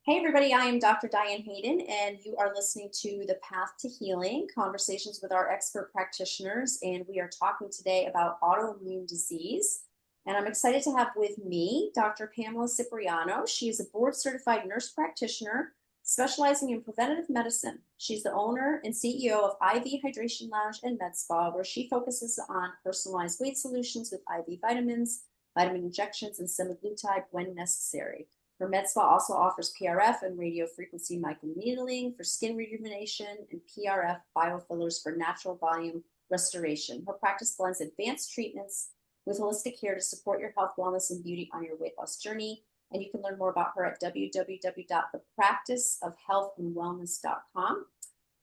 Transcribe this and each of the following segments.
Hey everybody, I am Dr. Diane Hayden, and you are listening to The Path to Healing, conversations with our expert practitioners, and we are talking today about autoimmune disease. And I'm excited to have with me Dr. Pamela Cipriano. She is a board-certified nurse practitioner specializing in preventative medicine. She's the owner and CEO of IV Hydration Lounge and Med Spa, where she focuses on personalized weight solutions with IV vitamins, vitamin injections, and semaglutide when necessary. Her med spa also offers PRF and radio frequency microneedling for skin rejuvenation and PRF biofillers for natural volume restoration. Her practice blends advanced treatments with holistic care to support your health, wellness, and beauty on your weight loss journey. And you can learn more about her at www.thepracticeofhealthandwellness.com.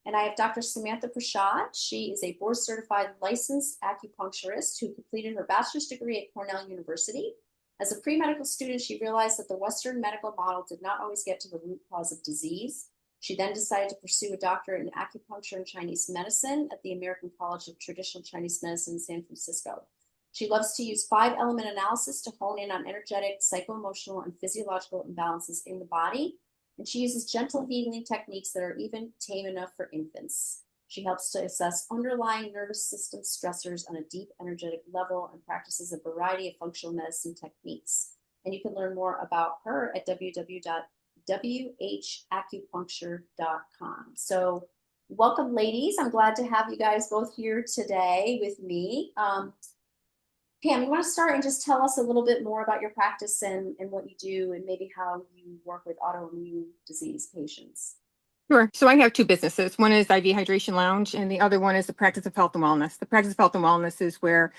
And I have Dr. Samantha Prashad. She is a board certified licensed acupuncturist who completed her bachelor's degree at Cornell University. As a pre-medical student, she realized that the Western medical model did not always get to the root cause of disease. She then decided to pursue a doctorate in acupuncture and Chinese medicine at the American College of Traditional Chinese Medicine in San Francisco. She loves to use 5-element analysis to hone in on energetic, psycho-emotional, and physiological imbalances in the body. And she uses gentle healing techniques that are even tame enough for infants. She helps to assess underlying nervous system stressors on a deep energetic level and practices a variety of functional medicine techniques. And you can learn more about her at www.whacupuncture.com. So welcome, ladies. I'm glad to have you guys both here today with me. Pam, you want to start and just tell us a little bit more about your practice and what you do and maybe how you work with autoimmune disease patients? Sure. So I have two businesses. One is IV Hydration Lounge, and the other one is the Practice of Health and Wellness. The Practice of Health and Wellness is where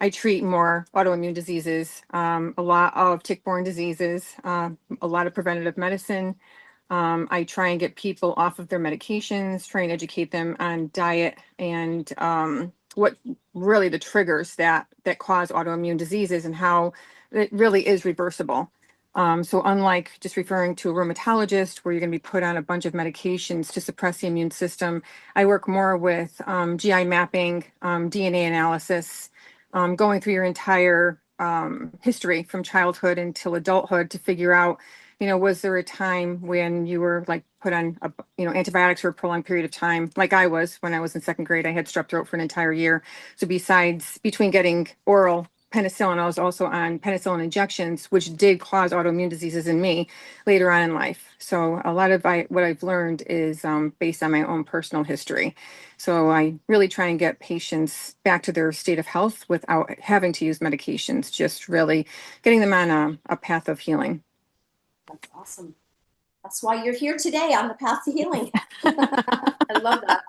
I treat more autoimmune diseases, a lot of tick-borne diseases, a lot of preventative medicine. I try and get people off of their medications, try and educate them on diet and what really the triggers that cause autoimmune diseases and how it really is reversible. So unlike just referring to a rheumatologist where you're going to be put on a bunch of medications to suppress the immune system, I work more with GI mapping, DNA analysis, going through your entire history from childhood until adulthood to figure out, was there a time when you were like put on, antibiotics for a prolonged period of time, like I was when I was in second grade. I had strep throat for an entire year. So between getting oral penicillin, I was also on penicillin injections, which did cause autoimmune diseases in me later on in life. So a lot of what I've learned is based on my own personal history. So I really try and get patients back to their state of health without having to use medications, just really getting them on a path of healing. That's awesome. That's why you're here today on the path to healing. I love that.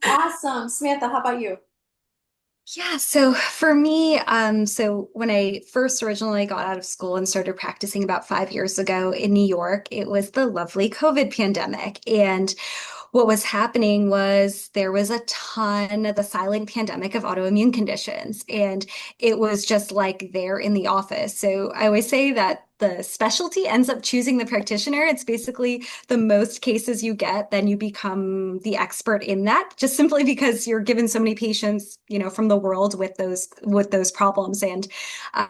Awesome. Samantha, how about you? Yeah, so for me, so when I first originally got out of school and started practicing about 5 years ago in New York, it was the lovely COVID pandemic. And what was happening was there was a ton of the silent pandemic of autoimmune conditions, and it was just like there in the office. So I always say that the specialty ends up choosing the practitioner. It's basically the most cases you get, then you become the expert in that, just simply because you're given so many patients, from the world with those problems. And I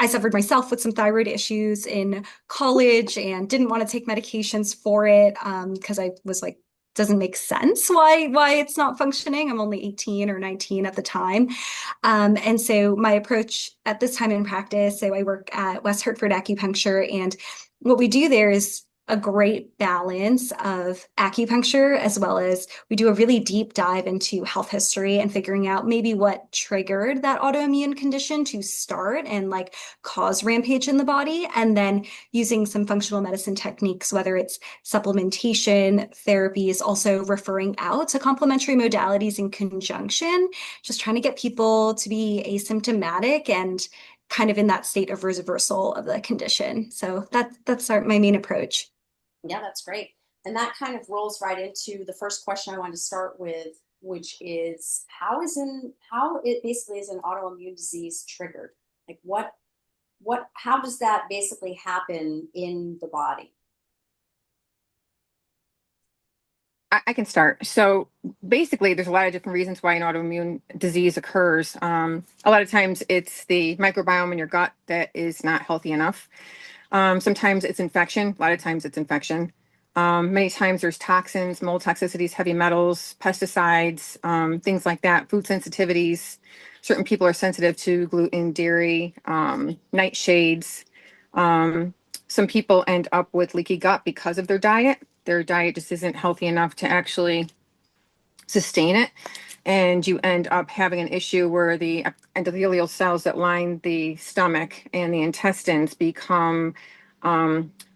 suffered myself with some thyroid issues in college and didn't want to take medications for it because I was like, doesn't make sense why it's not functioning. I'm only 18 or 19 at the time. And so my approach at this time in practice, so I work at West Hartford Acupuncture, and what we do there is a great balance of acupuncture, as well as we do a really deep dive into health history and figuring out maybe what triggered that autoimmune condition to start and like cause rampage in the body. And then using some functional medicine techniques, whether it's supplementation, therapies, also referring out to complementary modalities in conjunction, just trying to get people to be asymptomatic and kind of in that state of reversal of the condition. So that's my main approach. Yeah, that's great. And that kind of rolls right into the first question I wanted to start with, which is how it basically is an autoimmune disease triggered? Like how does that basically happen in the body? I can start. So basically, there's a lot of different reasons why an autoimmune disease occurs. A lot of times it's the microbiome in your gut that is not healthy enough. Sometimes it's infection. A lot of times it's infection. Many times there's toxins, mold toxicities, heavy metals, pesticides, things like that, food sensitivities. Certain people are sensitive to gluten, dairy, nightshades. Some people end up with leaky gut because of their diet. Their diet just isn't healthy enough to actually sustain it. And you end up having an issue where the endothelial cells that line the stomach and the intestines become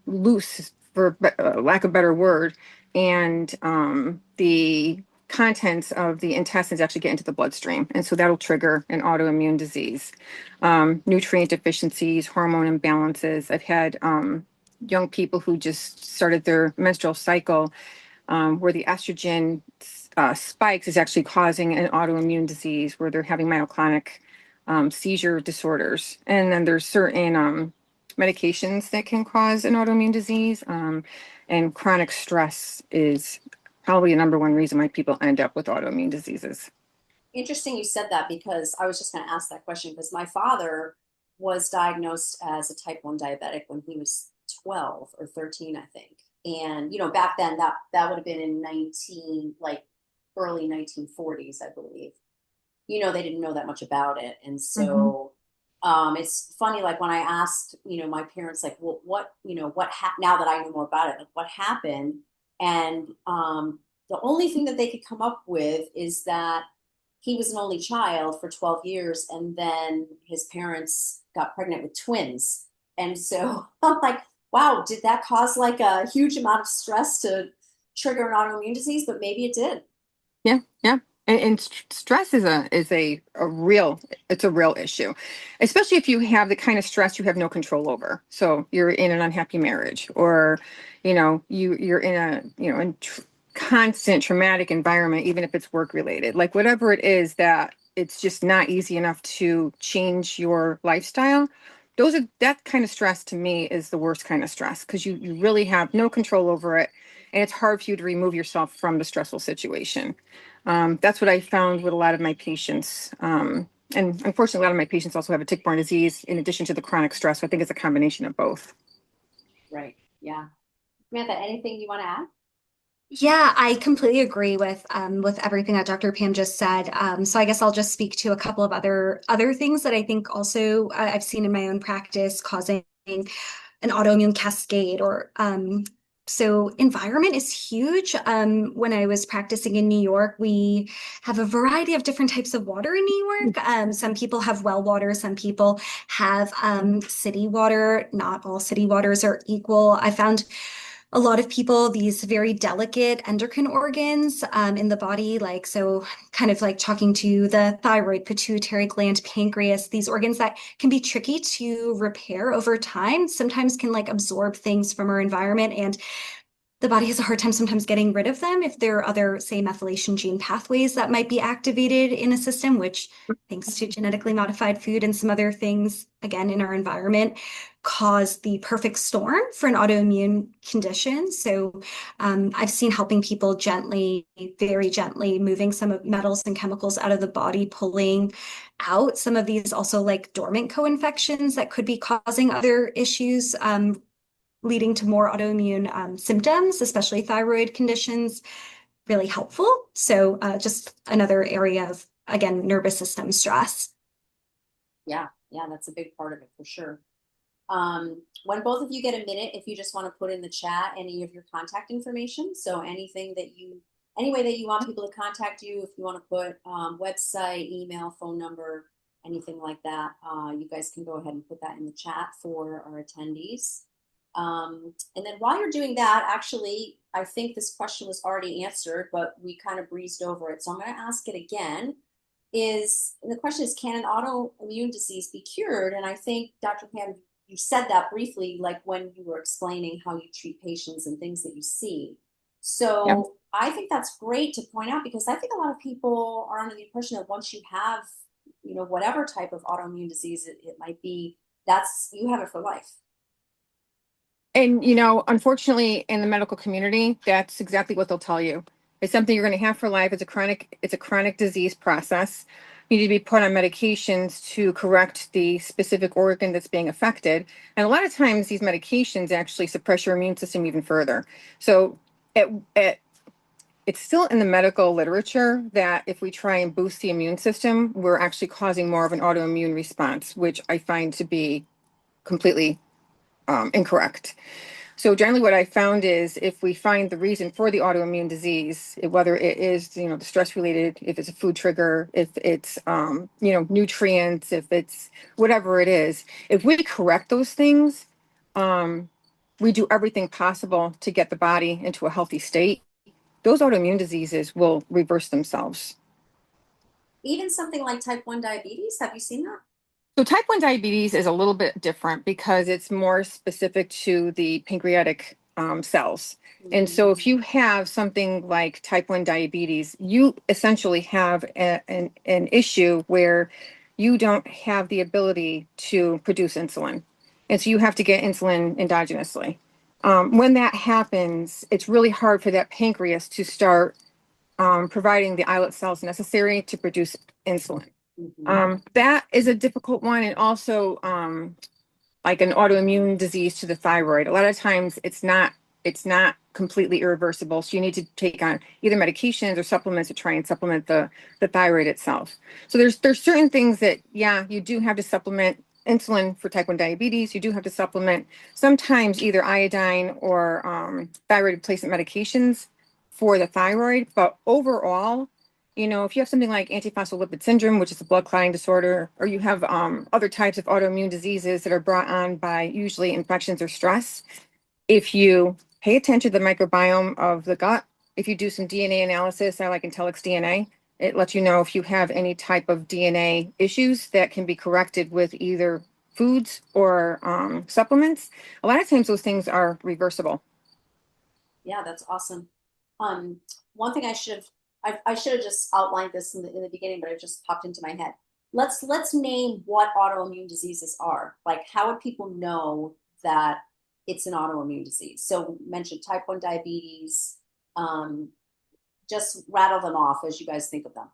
loose, for lack of a better word, and the contents of the intestines actually get into the bloodstream. And so that'll trigger an autoimmune disease. Nutrient deficiencies, hormone imbalances. I've had young people who just started their menstrual cycle where the estrogen spikes is actually causing an autoimmune disease where they're having myoclonic seizure disorders. And then there's certain medications that can cause an autoimmune disease. And chronic stress is probably the number one reason why people end up with autoimmune diseases. Interesting you said that because I was just going to ask that question because my father was diagnosed as a type 1 diabetic when he was 12 or 13, I think. And, back then that would have been in early 1940s, I believe. They didn't know that much about it. And so it's funny, like when I asked, my parents, like, well, now that I know more about it, like what happened? And the only thing that they could come up with is that he was an only child for 12 years, and then his parents got pregnant with twins. And so I'm like, wow, did that cause like a huge amount of stress to trigger an autoimmune disease? But maybe it did. Yeah, yeah. And stress is a real issue, especially if you have the kind of stress you have no control over. So you're in an unhappy marriage, or you're in a constant traumatic environment, even if it's work related, like whatever it is that it's just not easy enough to change your lifestyle. That kind of stress to me is the worst kind of stress because you really have no control over it, and it's hard for you to remove yourself from the stressful situation. That's what I found with a lot of my patients. And unfortunately, a lot of my patients also have a tick-borne disease in addition to the chronic stress. So I think it's a combination of both. Right. Yeah. Samantha, anything you want to add? Yeah, I completely agree with everything that Dr. Pam just said. So I guess I'll just speak to a couple of other things that I think also I've seen in my own practice causing an autoimmune cascade or so environment is huge. When I was practicing in New York, we have a variety of different types of water in New York. Some people have well water, some people have city water. Not all city waters are equal. I found a lot of people these very delicate endocrine organs in the body, like so kind of like talking to the thyroid, pituitary gland, pancreas, these organs that can be tricky to repair over time, sometimes can like absorb things from our environment, and the body has a hard time sometimes getting rid of them if there are other, say, methylation gene pathways that might be activated in a system, which, thanks to genetically modified food and some other things, again, in our environment, cause the perfect storm for an autoimmune condition. So I've seen helping people gently, very gently, moving some of metals and chemicals out of the body, pulling out some of these also like dormant co-infections that could be causing other issues, leading to more autoimmune symptoms, especially thyroid conditions, really helpful. So just another area of, again, nervous system stress. Yeah, yeah, that's a big part of it for sure. When both of you get a minute, if you just want to put in the chat any of your contact information, so any way that you want people to contact you, if you want to put website, email, phone number, anything like that, you guys can go ahead and put that in the chat for our attendees. And then while you're doing that, actually, I think this question was already answered, but we kind of breezed over it. So I'm going to ask it again. And the question is, can an autoimmune disease be cured? And I think, Dr. Pam, you said that briefly, like when you were explaining how you treat patients and things that you see. So Yeah. I think that's great to point out because I think a lot of people are under the impression that once you have, whatever type of autoimmune disease it might be, you have it for life. And, unfortunately, in the medical community, that's exactly what they'll tell you. It's something you're going to have for life. It's a chronic disease process. you need to be put on medications to correct the specific organ that's being affected. And a lot of times these medications actually suppress your immune system even further. So it's still in the medical literature that if we try and boost the immune system, we're actually causing more of an autoimmune response, which I find to be completely incorrect. So generally what I found is if we find the reason for the autoimmune disease, whether it is, the stress related, if it's a food trigger, if it's, nutrients, if it's whatever it is, if we correct those things, we do everything possible to get the body into a healthy state, those autoimmune diseases will reverse themselves. Even something like type 1 diabetes, have you seen that? So type 1 diabetes is a little bit different because it's more specific to the pancreatic cells. And so if you have something like type 1 diabetes, you essentially have an issue where you don't have the ability to produce insulin. And so you have to get insulin endogenously. When that happens, it's really hard for that pancreas to start providing the islet cells necessary to produce insulin. That is a difficult one, and also like an autoimmune disease to the thyroid. A lot of times it's not completely irreversible. So you need to take on either medications or supplements to try and supplement the thyroid itself. So there's certain things that, yeah, you do have to supplement insulin for type 1 diabetes. You do have to supplement sometimes either iodine or thyroid replacement medications for the thyroid. But overall, if you have something like antiphospholipid syndrome, which is a blood clotting disorder, or you have other types of autoimmune diseases that are brought on by usually infections or stress, if you pay attention to the microbiome of the gut, if you do some DNA analysis, I like Intellex DNA, it lets you know if you have any type of DNA issues that can be corrected with either foods or supplements. A lot of times those things are reversible. Yeah, that's awesome. One thing I should have just outlined this in the beginning, but it just popped into my head. Let's name what autoimmune diseases are. Like, how would people know that it's an autoimmune disease? So mention type 1 diabetes. Just rattle them off as you guys think of them.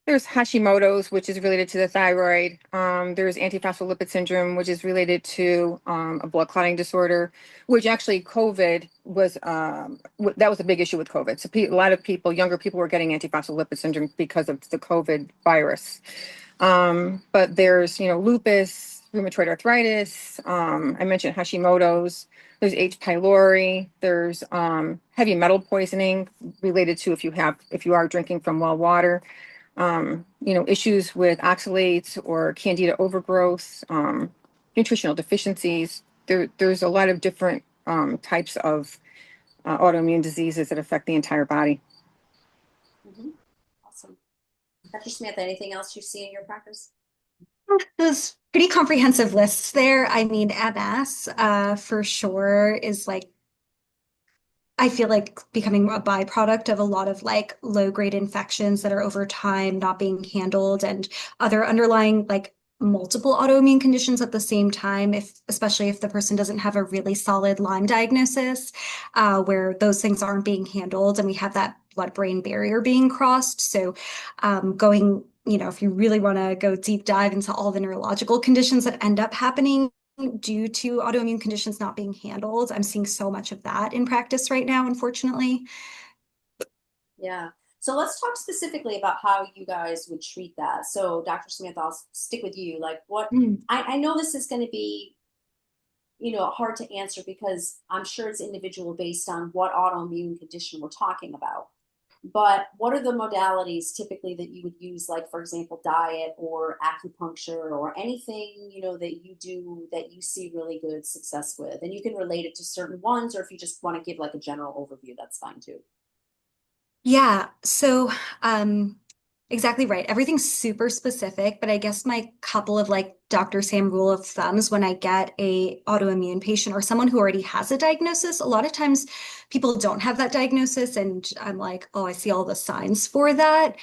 There's Hashimoto's, which is related to the thyroid. There's antiphospholipid syndrome, which is related to a blood clotting disorder, which actually COVID was, that was a big issue with COVID. So a lot of people, younger people were getting antiphospholipid syndrome because of the COVID virus. But there's, lupus, rheumatoid arthritis. I mentioned Hashimoto's. There's H. pylori. There's heavy metal poisoning related to if you are drinking from well water. Issues with oxalates or candida overgrowth, nutritional deficiencies. There's a lot of different types of autoimmune diseases that affect the entire body. Awesome. Dr. Smith, anything else you see in your practice? Those pretty comprehensive lists there. I mean, MS for sure is like, I feel like becoming a byproduct of a lot of like low grade infections that are over time not being handled, and other underlying like multiple autoimmune conditions at the same time, especially if the person doesn't have a really solid Lyme diagnosis, where those things aren't being handled and we have that blood-brain barrier being crossed. So going, if you really want to go deep dive into all the neurological conditions that end up happening due to autoimmune conditions not being handled, I'm seeing so much of that in practice right now, unfortunately. Yeah. So let's talk specifically about how you guys would treat that. So Dr. Smith, I'll stick with you. Like I know this is going to be, hard to answer because I'm sure it's individual based on what autoimmune condition we're talking about. But what are the modalities typically that you would use, like, for example, diet or acupuncture or anything, that you do that you see really good success with? And you can relate it to certain ones, or if you just want to give like a general overview, that's fine too. Yeah, so exactly right. Everything's super specific, but I guess my couple of like Dr. Sam rule of thumbs when I get a autoimmune patient or someone who already has a diagnosis, a lot of times people don't have that diagnosis and I'm like, oh, I see all the signs for that.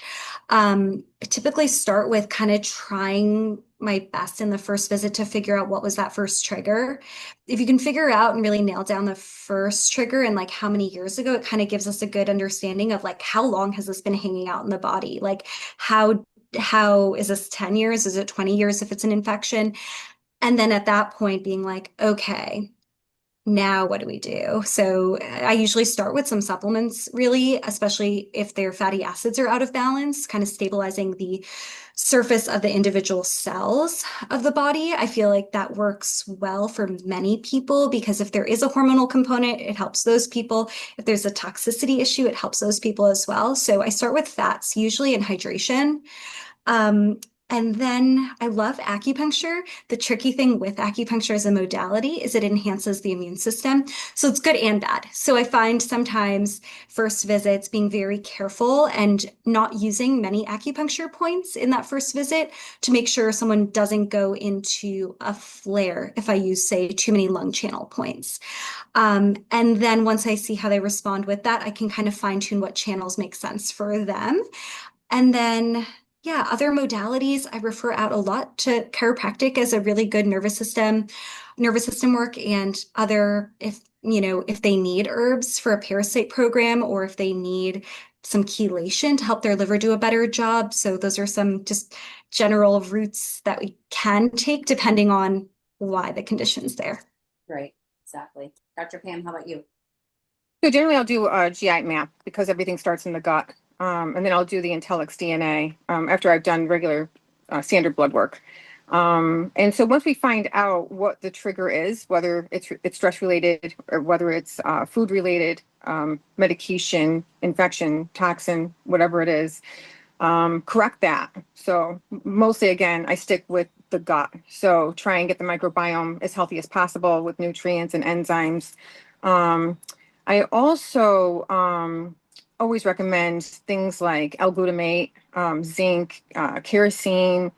I typically start with kind of trying my best in the first visit to figure out what was that first trigger. If you can figure out and really nail down the first trigger and like how many years ago, it kind of gives us a good understanding of like how long has this been hanging out in the body? Like how how is this 10 years? Is it 20 years if it's an infection? And then at that point being like, okay, now what do we do? So I usually start with some supplements, really, especially if their fatty acids are out of balance, kind of stabilizing the surface of the individual cells of the body. I feel like that works well for many people because if there is a hormonal component, it helps those people. If there's a toxicity issue, it helps those people as well. So I start with fats, usually, and hydration. Um, and then I love acupuncture. The tricky thing with acupuncture as a modality is it enhances the immune system. So it's good and bad. So I find sometimes first visits being very careful and not using many acupuncture points in that first visit to make sure someone doesn't go into a flare if I use, say, too many lung channel points. And then once I see how they respond with that, I can kind of fine tune what channels make sense for them. And then, yeah, other modalities, I refer out a lot to chiropractic as a really good nervous system work and other, if they need herbs for a parasite program or if they need some chelation to help their liver do a better job. So those are some just general routes that we can take depending on why the condition's there. Right, exactly. Dr. Pam, how about you? So generally I'll do a GI map because everything starts in the gut. And then I'll do the Intellix DNA after I've done regular standard blood work. And so once we find out what the trigger is, whether it's stress related or whether it's food related, medication, infection, toxin, whatever it is, correct that. So mostly, again, I stick with the gut. So try and get the microbiome as healthy as possible with nutrients and enzymes. I also always recommend things like L-glutamate, zinc, kerosene,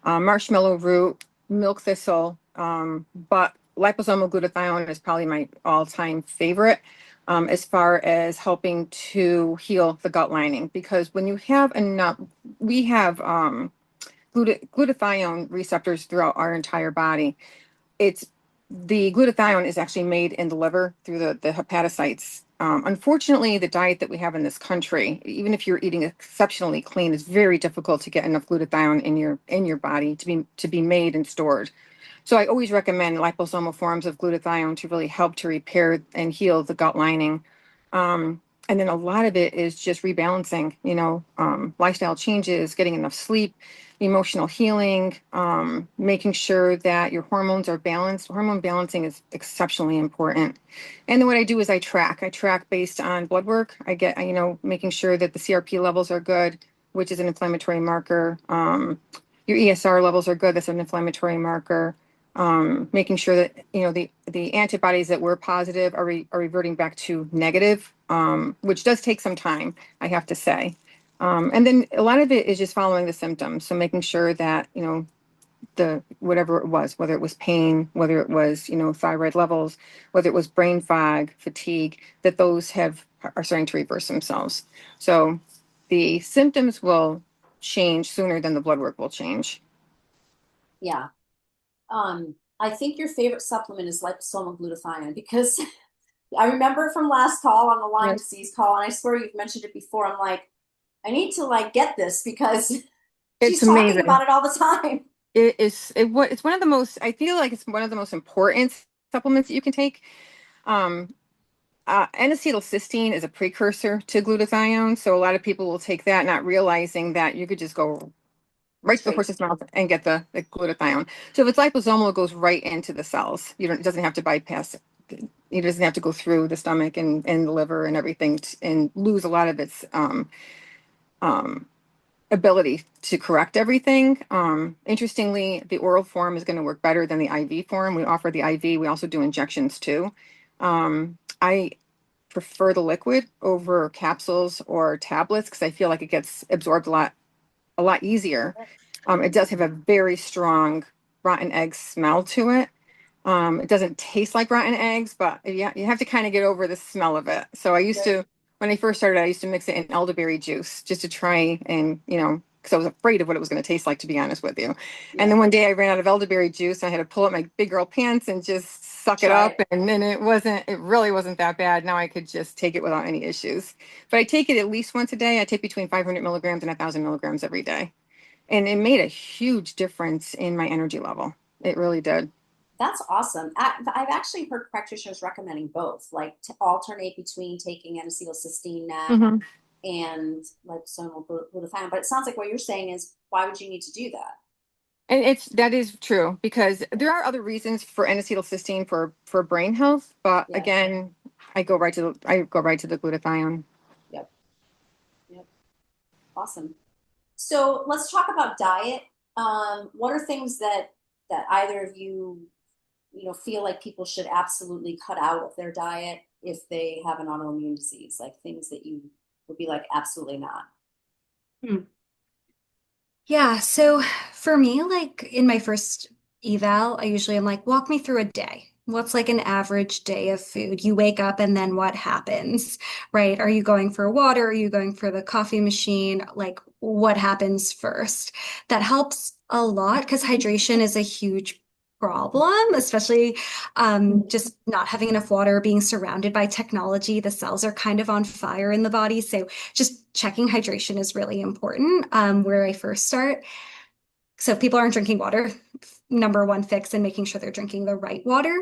marshmallow root, milk thistle, but liposomal glutathione is probably my all-time favorite as far as helping to heal the gut lining. Because when you have enough, we have glutathione receptors throughout our entire body. The glutathione is actually made in the liver through the hepatocytes. Unfortunately, the diet that we have in this country, even if you're eating exceptionally clean, is very difficult to get enough glutathione in your body to be made and stored. So I always recommend liposomal forms of glutathione to really help to repair and heal the gut lining. And then a lot of it is just rebalancing, lifestyle changes, getting enough sleep, emotional healing, making sure that your hormones are balanced. Hormone balancing is exceptionally important. And then what I do is I track. I track based on blood work. I get, making sure that the CRP levels are good, which is an inflammatory marker. Your ESR levels are good. That's an inflammatory marker. Making sure that the antibodies that were positive are reverting back to negative, which does take some time, I have to say. And then a lot of it is just following the symptoms. So making sure that the whatever it was, whether it was pain, whether it was thyroid levels, whether it was brain fog, fatigue, that those are starting to reverse themselves. So the symptoms will change sooner than the blood work will change. Yeah. I think your favorite supplement is liposomal glutathione because I remember from last call on the Lyme Yes. disease call, and I swear you've mentioned it before. I'm like, I need to get this because It's she's talking amazing. about it all the time. It's one of the most, I feel like it's one of the most important supplements that you can take. Um, N-acetylcysteine is a precursor to glutathione. So a lot of people will take that, not realizing that you could just go right to the horse's mouth and get the glutathione. So if it's liposomal, it goes right into the cells. It doesn't have to bypass it. It doesn't have to go through the stomach and the liver and everything and lose a lot of its um, ability to correct everything. Interestingly, the oral form is going to work better than the IV form. We offer the IV. We also do injections too. I prefer the liquid over capsules or tablets because I feel like it gets absorbed a lot easier. It does have a very strong rotten egg smell to it. It doesn't taste like rotten eggs, but yeah, you have to kind of get over the smell of it. So when I first started, I used to mix it in elderberry juice just to try and, because I was afraid of what it was going to taste like, to be honest with you. And then one day I ran out of elderberry juice. I had to pull up my big girl pants and just suck it up. And then it really wasn't that bad. Now I could just take it without any issues. But I take it at least once a day. I take between 500 milligrams and 1,000 milligrams every day. And it made a huge difference in my energy level. It really did. That's awesome. I've actually heard practitioners recommending both, like to alternate between taking N-acetylcysteine Hmm. and liposomal glutathione. But it sounds like what you're saying is, why would you need to do that? And that is true because there are other reasons for N-acetylcysteine for brain health, but Yeah. again, I go right to the glutathione. Yep. Yep. Awesome. So let's talk about diet. What are things that either of you, feel like people should absolutely cut out of their diet if they have an autoimmune disease? Like things that you would be like, absolutely not. Hmm. Yeah, so for me, like in my first eval, I usually am like, walk me through a day. What's like an average day of food? You wake up and then what happens, right? Are you going for water? Are you going for the coffee machine? Like, what happens first? That helps a lot because hydration is a huge problem, especially just not having enough water, being surrounded by technology. The cells are kind of on fire in the body. So just checking hydration is really important where I first start. So if people aren't drinking water, number one fix and making sure they're drinking the right water.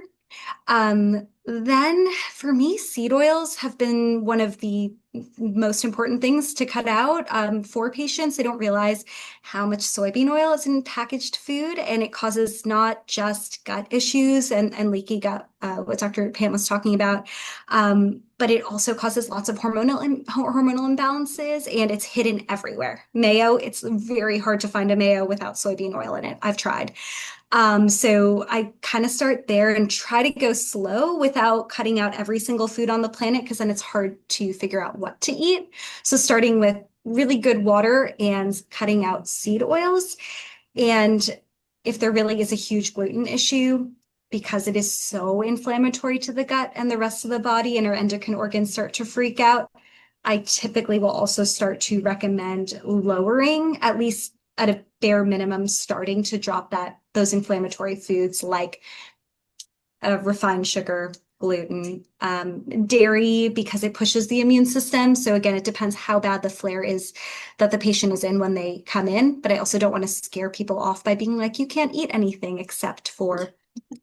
Then for me, seed oils have been one of the most important things to cut out for patients. They don't realize how much soybean oil is in packaged food, and it causes not just gut issues and leaky gut, what Dr. Pam was talking about, but it also causes lots of hormonal imbalances, and it's hidden everywhere. Mayo, it's very hard to find a mayo without soybean oil in it. I've tried. So I kind of start there and try to go slow without cutting out every single food on the planet because then it's hard to figure out what to eat. So starting with really good water and cutting out seed oils. And if there really is a huge gluten issue, because it is so inflammatory to the gut and the rest of the body, and our endocrine organs start to freak out, I typically will also start to recommend lowering, at least at a bare minimum, starting to drop those inflammatory foods like refined sugar, gluten, dairy, because it pushes the immune system. So again, it depends how bad the flare is that the patient is in when they come in. But I also don't want to scare people off by being like, you can't eat anything except for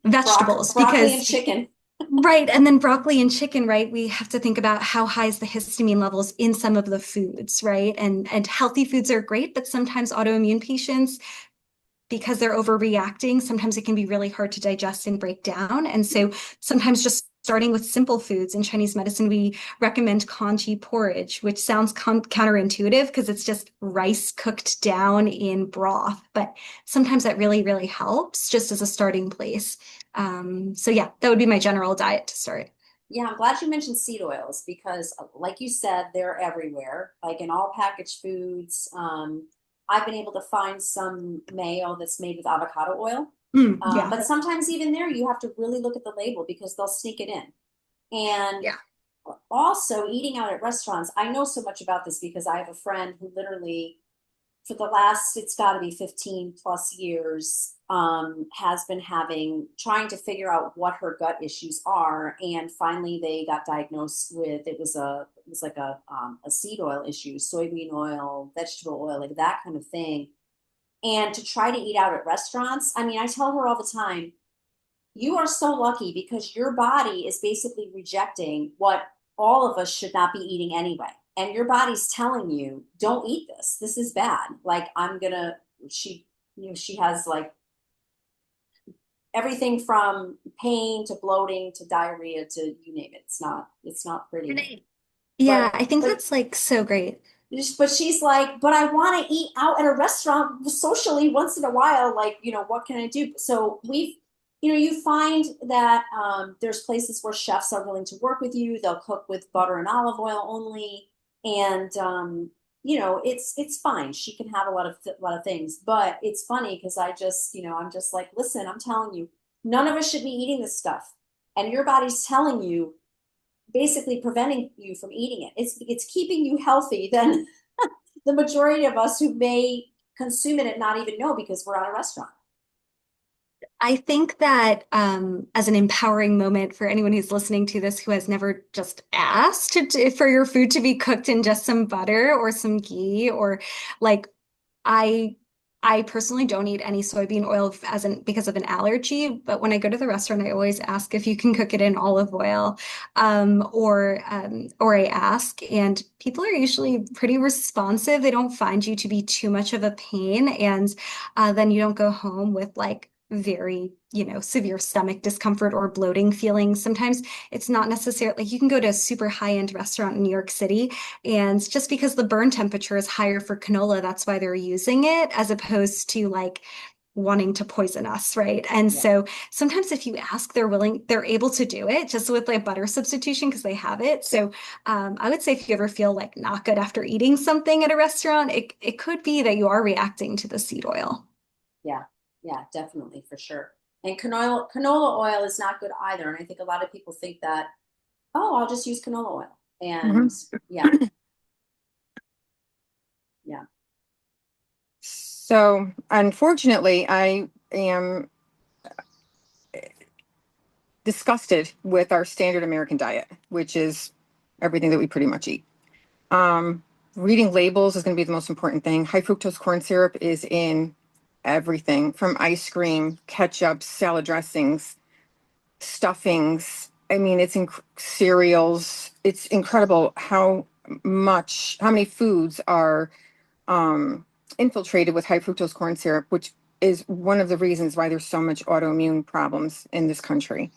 vegetables Broccoli and because chicken. right. And then broccoli and chicken, right? We have to think about how high is the histamine levels in some of the foods, right? And healthy foods are great, but sometimes autoimmune patients, because they're overreacting, sometimes it can be really hard to digest and break down. And so sometimes just starting with simple foods in Chinese medicine, we recommend congee porridge, which sounds counterintuitive because it's just rice cooked down in broth. But sometimes that really, really helps just as a starting place. So yeah, that would be my general diet to start. Yeah, I'm glad you mentioned seed oils because, like you said, they're everywhere, like in all packaged foods. I've been able to find some mayo that's made with avocado oil. Yeah. But sometimes even there, you have to really look at the label because they'll sneak it in. And Yeah. also eating out at restaurants. I know so much about this because I have a friend who literally for the last, it's got to be 15 plus years, has been trying to figure out what her gut issues are. And finally they got diagnosed with, it was like a seed oil issue, soybean oil, vegetable oil, like that kind of thing. And to try to eat out at restaurants, I mean, I tell her all the time, you are so lucky because your body is basically rejecting what all of us should not be eating anyway. And your body's telling you, don't eat this. This is bad. Like she, she has like everything from pain to bloating to diarrhea to you name it. It's not pretty. Right. Yeah, But I think but that's like so great. but she's like, but I want to eat out at a restaurant socially once in a while. Like, what can I do? So you find that there's places where chefs are willing to work with you. They'll cook with butter and olive oil only, and it's fine. She can have a lot of things, but it's funny because I'm just like, listen, I'm telling you, none of us should be eating this stuff, and your body's telling you basically preventing you from eating it. It's keeping you healthy than the majority of us who may consume it and not even know because we're at a restaurant. I think that as an empowering moment for anyone who's listening to this who has never just asked for your food to be cooked in just some butter or some ghee or like I I personally don't eat any soybean oil because of an allergy, but when I go to the restaurant, I always ask if you can cook it in olive oil, or I ask, and people are usually pretty responsive. They don't find you to be too much of a pain, and then you don't go home with like very, severe stomach discomfort or bloating feelings. Sometimes it's not necessarily like you can go to a super high-end restaurant in New York City, and just because the burn temperature is higher for canola, that's why they're using it as opposed to like wanting to poison us, right? And Yeah. so sometimes if you ask, they're able to do it just with like butter substitution because they have it. So I would say if you ever feel like not good after eating something at a restaurant, it could be that you are reacting to the seed oil. Yeah, yeah, definitely for sure. And canola oil is not good either. And I think a lot of people think that, oh, I'll just use canola oil. And Mhm. yeah, yeah. So unfortunately, I am disgusted with our standard American diet, which is everything that we pretty much eat. Um, Reading labels is going to be the most important thing. High fructose corn syrup is in everything from ice cream, ketchup, salad dressings, stuffings. I mean, it's in cereals. It's incredible how many foods are infiltrated with high fructose corn syrup, which is one of the reasons why there's so much autoimmune problems in this country.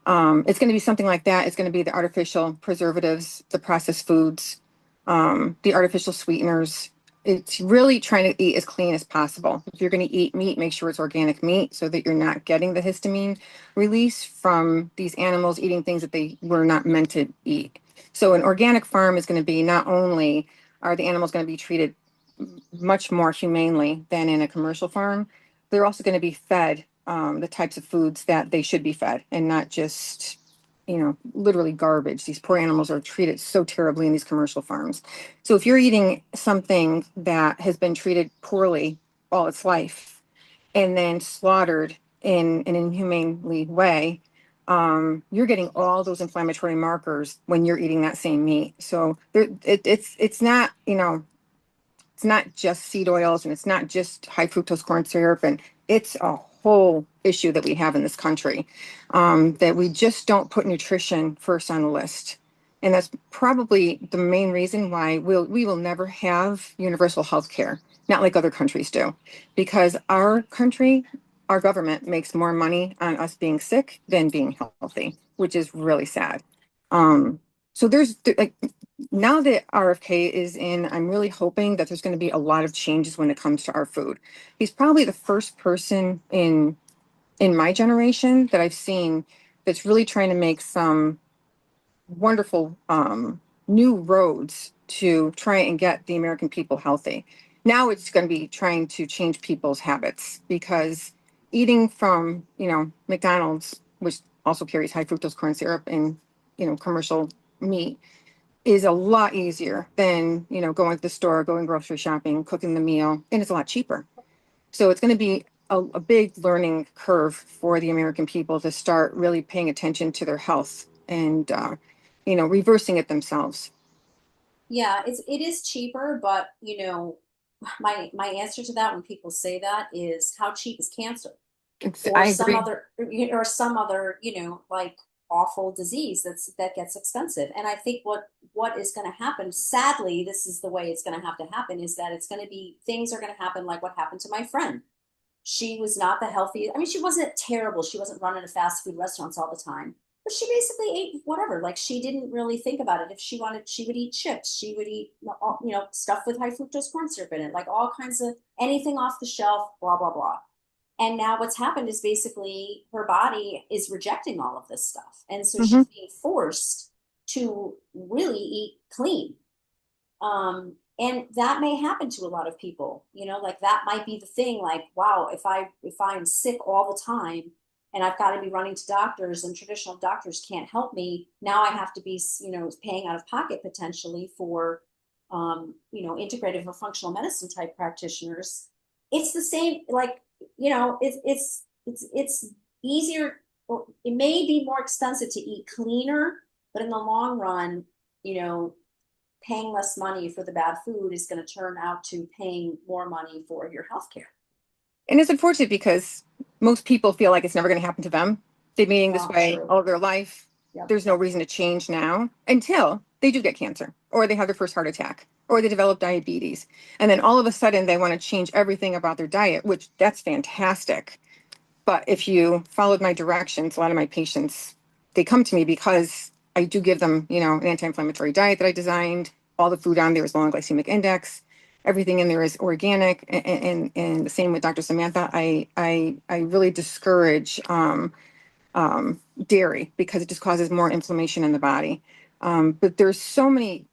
It's going to be something like that. It's going to be the artificial preservatives, the processed foods, the artificial sweeteners. It's really trying to eat as clean as possible. If you're going to eat meat, make sure it's organic meat so that you're not getting the histamine release from these animals eating things that they were not meant to eat. So an organic farm is going to be not only are the animals going to be treated much more humanely than in a commercial farm, they're also going to be fed the types of foods that they should be fed and not just, literally garbage. These poor animals are treated so terribly in these commercial farms. So if you're eating something that has been treated poorly all its life and then slaughtered in an inhumanely way, you're getting all those inflammatory markers when you're eating that same meat. So it's not, it's not just seed oils and it's not just high fructose corn syrup, and it's a whole issue that we have in this country, that we just don't put nutrition first on the list. And that's probably the main reason why we will never have universal health care, not like other countries do, because our country, our government makes more money on us being sick than being healthy, which is really sad. So like, now that RFK is in, I'm really hoping that there's going to be a lot of changes when it comes to our food. He's probably the first person in my generation that I've seen that's really trying to make some wonderful new roads to try and get the American people healthy. Now it's going to be trying to change people's habits, because eating from, McDonald's, which also carries high fructose corn syrup and, commercial meat, is a lot easier than, going to the store, going grocery shopping, cooking the meal, and it's a lot cheaper. So it's going to be a big learning curve for the American people to start really paying attention to their health and, reversing it themselves. Yeah, it is cheaper, but my answer to that when people say that is how cheap is cancer or I some agree. other or some other, like awful disease that gets expensive. And I think what is going to happen, sadly, this is the way it's going to have to happen, is that it's going to be things are going to happen like what happened to my friend. She was not the healthiest. I mean, she wasn't terrible. She wasn't running a fast food restaurants all the time, but she basically ate whatever. Like she didn't really think about it. If she wanted, she would eat chips. She would eat, stuff with high fructose corn syrup in it, like all kinds of anything off the shelf, blah, blah, blah. And now what's happened is basically her body is rejecting all of this stuff. And so Hmm. she's being forced to really eat clean. And that may happen to a lot of people, like that might be the thing, like, wow, if I'm sick all the time and I've got to be running to doctors and traditional doctors can't help me, now I have to be, paying out of pocket potentially for, integrative or functional medicine type practitioners. It's the same, like, it's easier, or it may be more expensive to eat cleaner, but in the long run, you know, paying less money for the bad food is going to turn out to paying more money for your health care. And it's unfortunate because most people feel like it's never going to happen to them. They've been eating this way True. all of their life. Yep. There's no reason to change now until they do get cancer or they have their first heart attack or they develop diabetes. And then all of a sudden they want to change everything about their diet, which that's fantastic. But if you followed my directions, a lot of my patients, they come to me because I do give them, an anti-inflammatory diet that I designed. All the food on there is low in glycemic index. Everything in there is organic. And the same with Dr. Samantha. I really discourage dairy because it just causes more inflammation in the body. But there's so many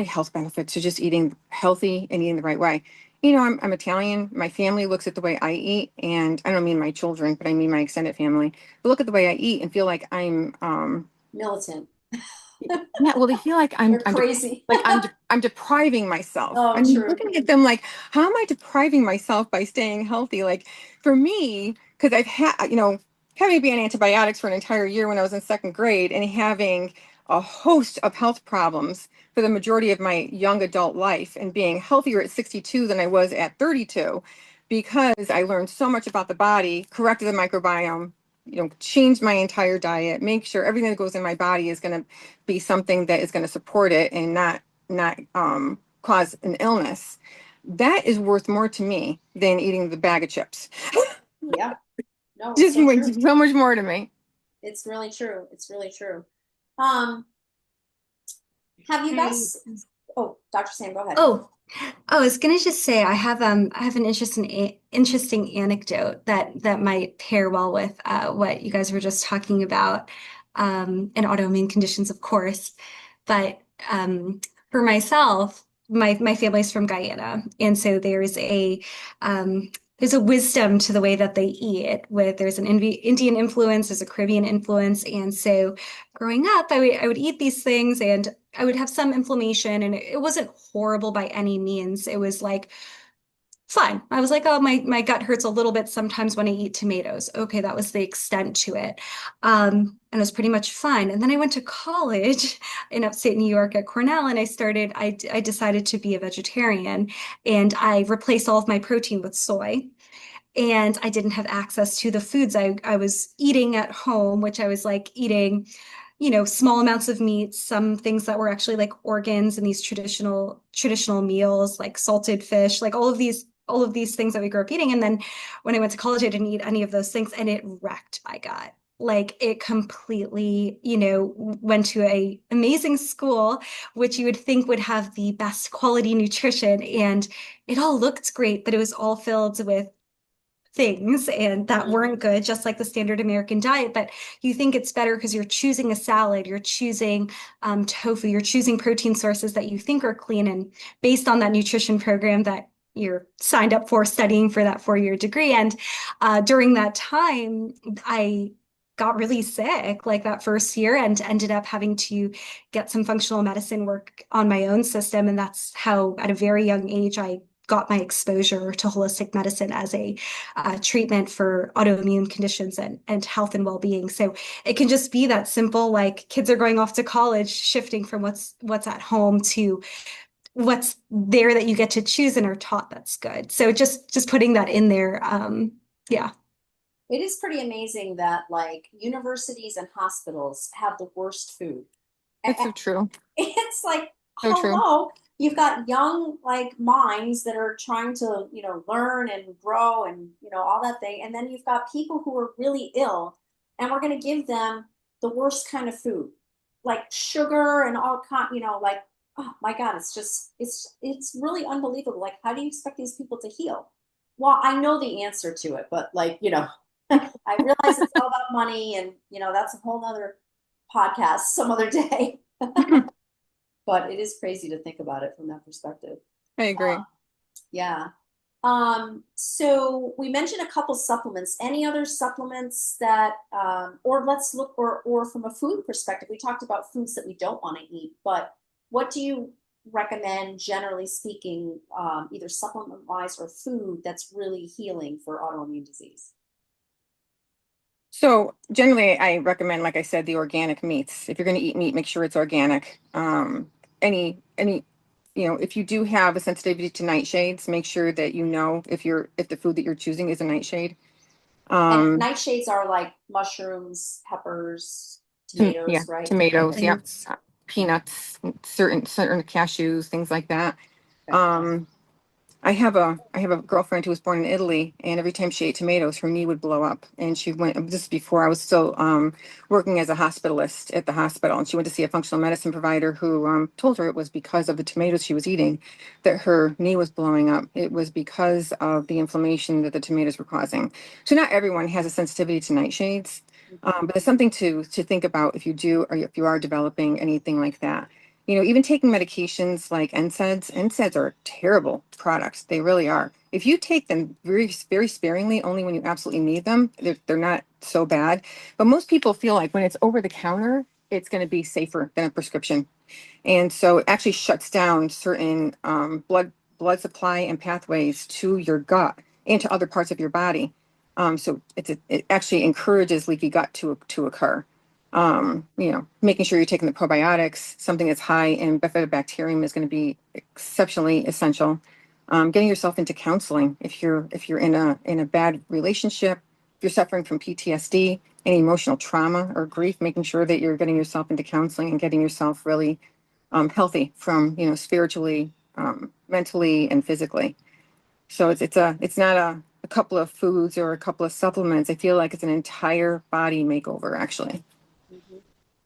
health benefits to just eating healthy and eating the right way. I'm Italian. My family looks at the way I eat, and I don't mean my children, but I mean my extended family. But look at the way I eat and feel like I'm militant. yeah, well, they feel like I'm crazy. I'm depriving myself. Oh, I'm true. looking at them like, how am I depriving myself by staying healthy? Like for me, because I've had, having to be on antibiotics for an entire year when I was in second grade and having a host of health problems for the majority of my young adult life and being healthier at 62 than I was at 32 because I learned so much about the body, corrected the microbiome, change my entire diet, make sure everything that goes in my body is going to be something that is going to support it and not cause an illness. That is worth more to me than eating the bag of chips. Yeah. No, Just so much more to me. It's really true. It's really true. Have you guys? Oh, Dr. Sam, go ahead. Oh, I was gonna just say I have an interesting anecdote that might pair well with what you guys were just talking about, and autoimmune conditions, of course. But for myself, my family's from Guyana, and so there's a wisdom to the way that they eat. There's an Indian influence, there's a Caribbean influence, and so growing up, I would eat these things and I would have some inflammation, and it wasn't horrible by any means. It was like fine. I was like, oh, my gut hurts a little bit sometimes when I eat tomatoes. Okay, that was the extent to it. And it was pretty much fine. And then I went to college in upstate New York at Cornell, and I decided to be a vegetarian, and I replaced all of my protein with soy. And I didn't have access to the foods I was eating at home, which I was like eating, small amounts of meat, some things that were actually like organs in these traditional meals, like salted fish, like all of these things that we grew up eating. And then when I went to college, I didn't eat any of those things, and it wrecked my gut. Like it completely, went to a amazing school, which you would think would have the best quality nutrition, and it all looked great, but it was all filled with things and that weren't good, just like the standard American diet. But you think it's better because you're choosing a salad, you're choosing tofu, you're choosing protein sources that you think are clean and based on that nutrition program that you're signed up for studying for that 4-year degree. And during that time, I got really sick like that first year and ended up having to get some functional medicine work on my own system. And that's how at a very young age, I got my exposure to holistic medicine as a treatment for autoimmune conditions and health and well-being. So it can just be that simple, like kids are going off to college, shifting from what's at home to what's there that you get to choose and are taught that's good. So just putting that in there. Yeah. It is pretty amazing that like universities and hospitals have the worst food. That's so true. It's like, so hello, true. You've got young like minds that are trying to, learn and grow and, all that thing. And then you've got people who are really ill and we're going to give them the worst kind of food, like sugar and all kind, like, oh my God, it's really unbelievable. Like, how do you expect these people to heal? Well, I know the answer to it, but like, I realize it's all about money and, that's a whole nother podcast some other day. But it is crazy to think about it from that perspective. I agree. Yeah. So we mentioned a couple supplements. Any other supplements that, or let's look, or from a food perspective, we talked about foods that we don't want to eat, but what do you recommend, generally speaking, either supplement wise or food that's really healing for autoimmune disease? So generally, I recommend, like I said, the organic meats. If you're going to eat meat, make sure it's organic. Any if you do have a sensitivity to nightshades, make sure that if the food that you're choosing is a nightshade. And Um, nightshades are like mushrooms, peppers, yeah, tomatoes, right? tomatoes, Okay. yeah, Peanuts. peanuts, certain cashews, things like that. Okay. Um, I have a girlfriend who was born in Italy, and every time she ate tomatoes, her knee would blow up. And she went, this is before I was still working as a hospitalist at the hospital, and she went to see a functional medicine provider who told her it was because of the tomatoes she was eating that her knee was blowing up. It was because of the inflammation that the tomatoes were causing. So not everyone has a sensitivity to nightshades, but it's something to think about if you do or if you are developing anything like that. Even taking medications like NSAIDs are terrible products. They really are. If you take them very, very sparingly, only when you absolutely need them, they're not so bad. But most people feel like when it's over the counter, it's going to be safer than a prescription. And so it actually shuts down certain blood supply and pathways to your gut and to other parts of your body. So it actually encourages leaky gut to occur. Making sure you're taking the probiotics, something that's high in bifidobacterium is going to be exceptionally essential. Getting yourself into counseling if you're in a bad relationship, if you're suffering from PTSD, any emotional trauma or grief, making sure that you're getting yourself into counseling and getting yourself really healthy from spiritually, mentally, and physically. So it's not a couple of foods or a couple of supplements. I feel like it's an entire body makeover, actually. Mhm.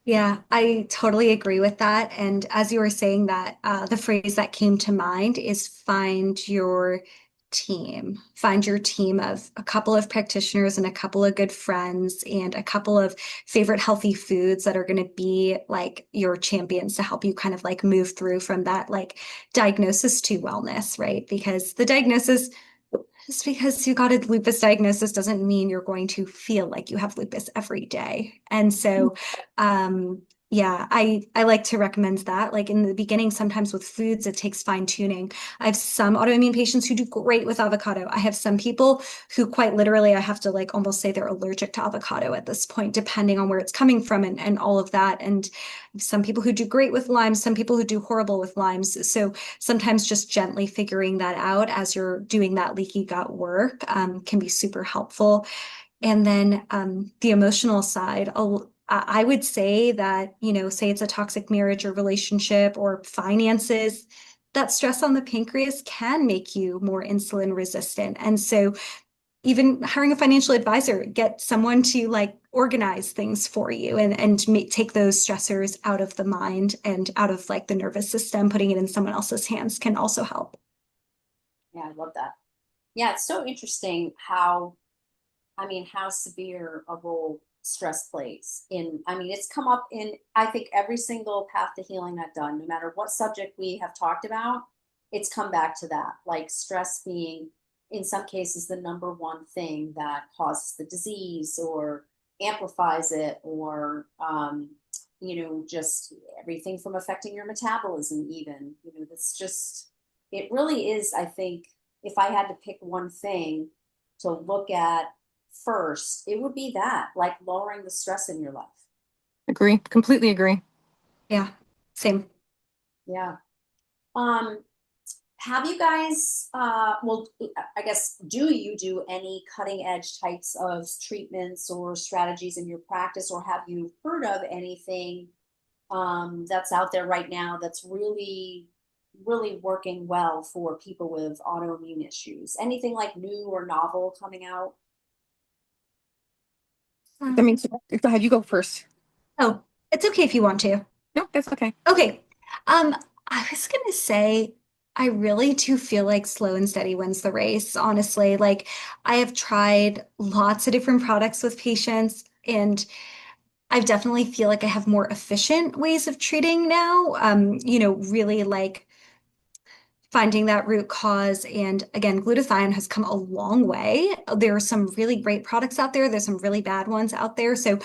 Yeah, I totally agree with that. And as you were saying that, the phrase that came to mind is find your team. Find your team of a couple of practitioners and a couple of good friends and a couple of favorite healthy foods that are going to be like your champions to help you kind of like move through from that like diagnosis to wellness, right? Because the diagnosis just because you got a lupus diagnosis doesn't mean you're going to feel like you have lupus every day. And so, yeah, I like to recommend that. Like in the beginning, sometimes with foods, it takes fine tuning. I have some autoimmune patients who do great with avocado. I have some people who quite literally, I have to like almost say they're allergic to avocado at this point, depending on where it's coming from and all of that. And some people who do great with limes, some people who do horrible with limes. So sometimes just gently figuring that out as you're doing that leaky gut work can be super helpful. And then the emotional side, I would say that, say it's a toxic marriage or relationship or finances, that stress on the pancreas can make you more insulin resistant. And so even hiring a financial advisor, get someone to like organize things for you and take those stressors out of the mind and out of like the nervous system, putting it in someone else's hands can also help. Yeah, I love that. Yeah, it's so interesting how severe a role stress plays in, it's come up in, I think, every single path to healing I've done, no matter what subject we have talked about, it's come back to that, like stress being, in some cases, the number one thing that causes the disease or amplifies it, or, just everything from affecting your metabolism, even, that's just, it really is, I think, if I had to pick one thing to look at first, it would be that, like lowering the stress in your life. Agree, completely agree. Yeah, same. Yeah. Um, have you guys, well, I guess, do you do any cutting edge types of treatments or strategies in your practice, or have you heard of anything that's out there right now that's really, really working well for people with autoimmune issues? Anything like new or novel coming out? I mean, go ahead, you go first. Oh, it's okay if you want to. No, that's okay. Okay. Um, I was gonna say, I really do feel like slow and steady wins the race, honestly. Like, I have tried lots of different products with patients, and I definitely feel like I have more efficient ways of treating now. Really like finding that root cause. And again, glutathione has come a long way. There are some really great products out there. There's some really bad ones out there. So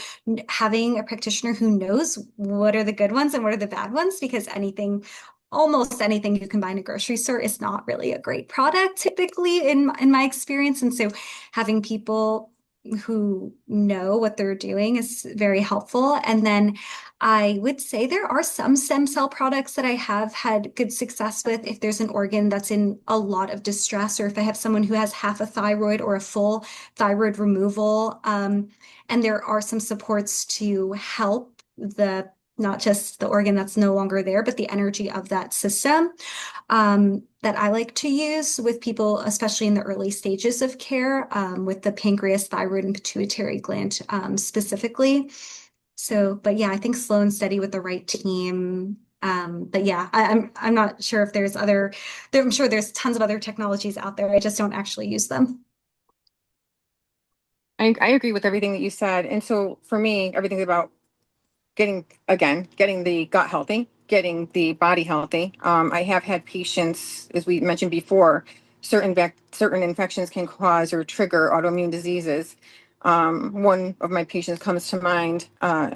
having a practitioner who knows what are the good ones and what are the bad ones, because almost anything you can buy in a grocery store is not really a great product typically in my experience. And so having people who know what they're doing is very helpful. And then I would say there are some stem cell products that I have had good success with if there's an organ that's in a lot of distress, or if I have someone who has half a thyroid or a full thyroid removal. And there are some supports to help the not just the organ that's no longer there, but the energy of that system that I like to use with people, especially in the early stages of care, with the pancreas, thyroid, and pituitary gland specifically. So, but yeah, I think slow and steady with the right team. But yeah, I'm not sure if there's other. I'm sure there's tons of other technologies out there. I just don't actually use them. I agree with everything that you said. And so for me, everything's about getting the gut healthy, getting the body healthy. I have had patients, as we mentioned before, certain infections can cause or trigger autoimmune diseases. One of my patients comes to mind.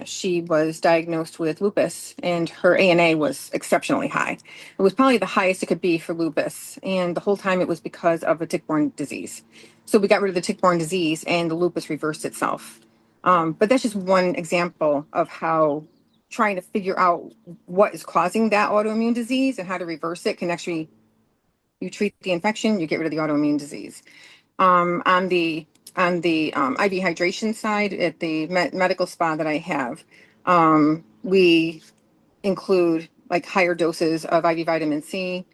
She was diagnosed with lupus, and her ANA was exceptionally high. It was probably the highest it could be for lupus, and the whole time it was because of a tick-borne disease. So we got rid of the tick-borne disease, and the lupus reversed itself. But that's just one example of how trying to figure out what is causing that autoimmune disease and how to reverse it can actually, you treat the infection, you get rid of the autoimmune disease. On the IV hydration side at the medical spa that I have, we include like higher doses of IV vitamin C.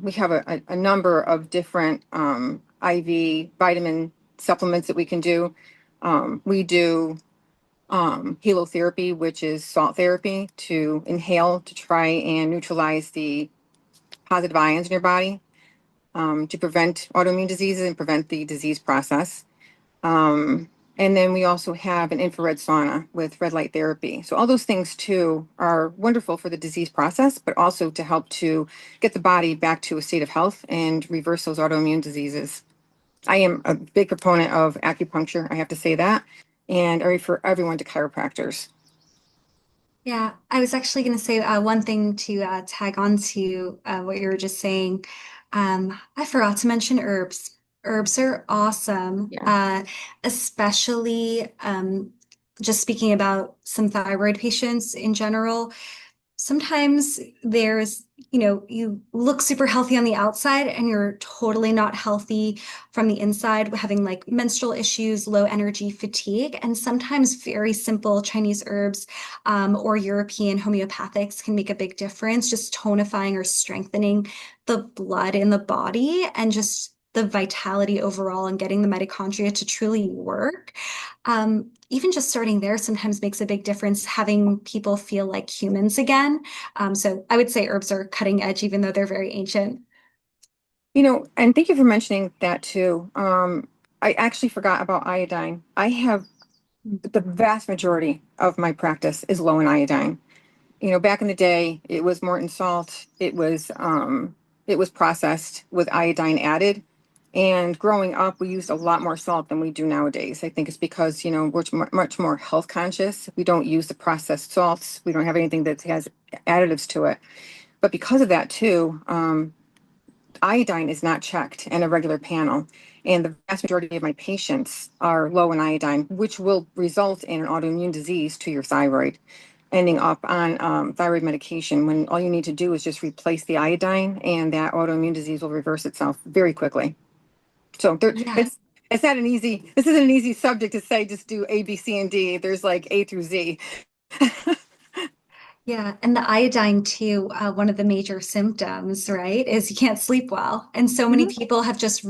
We have a number of different IV vitamin supplements that we can do. We do halotherapy, which is salt therapy to inhale to try and neutralize the positive ions in your body, to prevent autoimmune diseases and prevent the disease process. And then we also have an infrared sauna with red light therapy. So all those things too are wonderful for the disease process, but also to help to get the body back to a state of health and reverse those autoimmune diseases. I am a big proponent of acupuncture, I have to say that, and I refer everyone to chiropractors. Yeah, I was actually going to say one thing to tag on to what you were just saying. I forgot to mention herbs. Herbs are awesome, Yeah. especially just speaking about some thyroid patients in general. Sometimes there's, you look super healthy on the outside and you're totally not healthy from the inside, having like menstrual issues, low energy, fatigue. And sometimes very simple Chinese herbs or European homeopathics can make a big difference, just tonifying or strengthening the blood in the body and just the vitality overall and getting the mitochondria to truly work. Even just starting there sometimes makes a big difference, having people feel like humans again. So I would say herbs are cutting edge, even though they're very ancient. And thank you for mentioning that too. I actually forgot about iodine. I have the vast majority of my practice is low in iodine. Back in the day, it was Morton salt. It was processed with iodine added. And growing up, we used a lot more salt than we do nowadays. I think it's because, we're much more health conscious. We don't use the processed salts. We don't have anything that has additives to it. But because of that too, iodine is not checked in a regular panel. And the vast majority of my patients are low in iodine, which will result in an autoimmune disease to your thyroid, ending up on thyroid medication when all you need to do is just replace the iodine and that autoimmune disease will reverse itself very quickly. So Yeah. it's not an easy, this isn't an easy subject to say, just do A, B, C, and D. There's like A through Z. Yeah, and the iodine too, one of the major symptoms, right, is you can't sleep well. And so many Mhm. people have just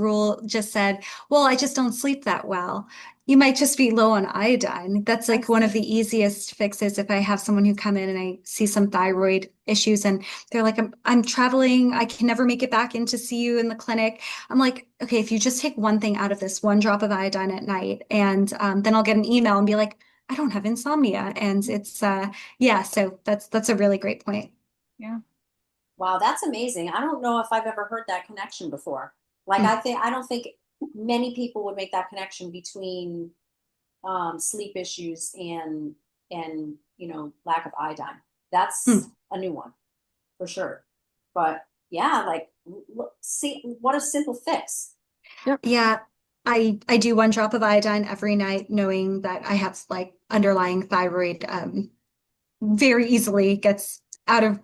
said, well, I just don't sleep that well. You might just be low on iodine. That's like Yes. one of the easiest fixes if I have someone who come in and I see some thyroid issues and they're like, I'm traveling, I can never make it back in to see you in the clinic. I'm like, okay, if you just take one thing out of this, one drop of iodine at night, and then I'll get an email and be like, I don't have insomnia. And it's yeah, so that's a really great point. Yeah. Wow, that's amazing. I don't know if I've ever heard that connection before. Like Mm. I don't think many people would make that connection between sleep issues and lack of iodine. That's Mm. a new one for sure. But yeah, like look, see what a simple fix. Yep. Yeah. I do 1 drop of iodine every night, knowing that I have like underlying thyroid very easily gets out of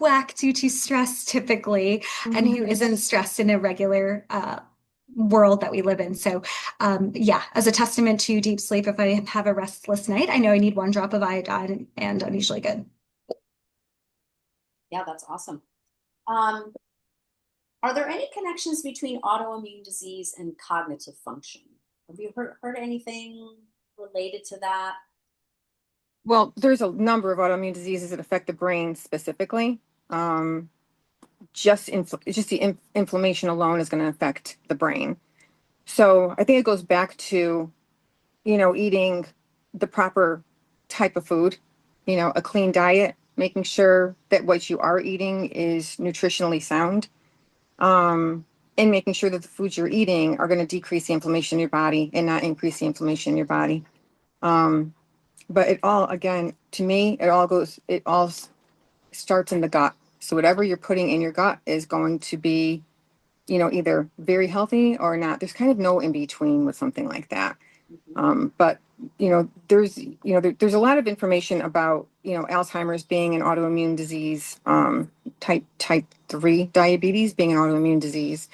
whack due to stress typically, and who isn't stressed in a regular world that we live in. So yeah, as a testament to deep sleep, if I have a restless night, I know I need 1 drop of iodine and I'm usually good. Yeah, that's awesome. Um, are there any connections between autoimmune disease and cognitive function? Have you heard anything related to that? Well, there's a number of autoimmune diseases that affect the brain specifically. Um, just the inflammation alone is going to affect the brain. So I think it goes back to, eating the proper type of food, a clean diet, making sure that what you are eating is nutritionally sound, and making sure that the foods you're eating are going to decrease the inflammation in your body and not increase the inflammation in your body. Um, but it all, again, to me, it all starts in the gut. So whatever you're putting in your gut is going to be, either very healthy or not. There's kind of no in between with something like that. But there's a lot of information about Alzheimer's being an autoimmune disease, type 3 diabetes being an autoimmune disease,